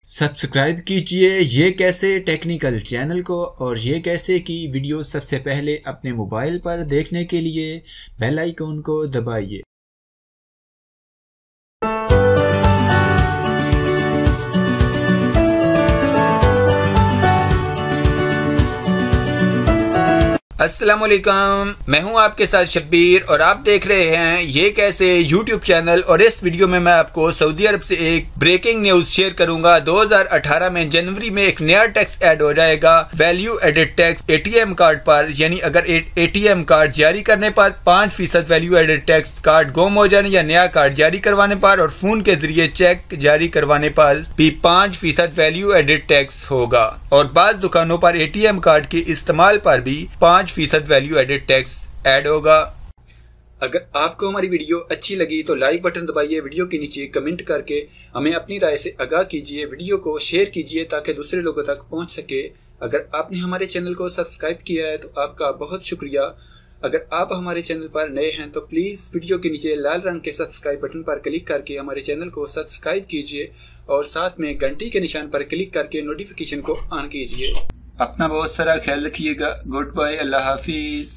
Subscribe कीजिए ये कैसे टेक्निकल चैनल को और ये कैसे की वीडियो सबसे पहले अपने मोबाइल पर देखने के लिए बेल आइकन को दबाइए। अस्सलामुअलैकुम, मैं हूं आपके साथ शब्बीर और आप देख रहे हैं ये कैसे यूट्यूब चैनल। और इस वीडियो में मैं आपको सऊदी अरब से एक ब्रेकिंग न्यूज शेयर करूंगा। 2018 में जनवरी में एक नया टैक्स ऐड हो जाएगा, value added tax ATM card पर। यानी अगर एटीएम कार्ड जारी करने पर 5% वैल्यू एडेड टैक्स, कार्ड गुम हो जाने या नया कार्ड जारी करवाने पर और फोन के जरिए चेक जारी करवाने पर भी 5% वैल्यू एडेड टैक्स होगा। और बाज़ दुकानों पर एटीएम कार्ड के इस्तेमाल पर भी 5% वैल्यू एडेड टैक्स ऐड होगा। अगर आपको हमारी वीडियो अच्छी लगी तो लाइक बटन दबाइए, वीडियो के नीचे कमेंट करके हमें अपनी राय से आगाह कीजिए, वीडियो को शेयर कीजिए ताकि दूसरे लोगों तक पहुंच सके। अगर आपने हमारे चैनल को सब्सक्राइब किया है तो आपका बहुत शुक्रिया। अगर आप हमारे चैनल पर नए हैं तो प्लीज़ वीडियो के नीचे लाल रंग के सब्सक्राइब बटन पर क्लिक करके हमारे चैनल को सब्सक्राइब कीजिए और साथ में घंटी के निशान पर क्लिक करके नोटिफिकेशन को ऑन कीजिए। अपना बहुत सारा ख्याल रखिएगा। गुड बाय, अल्लाह हाफिज।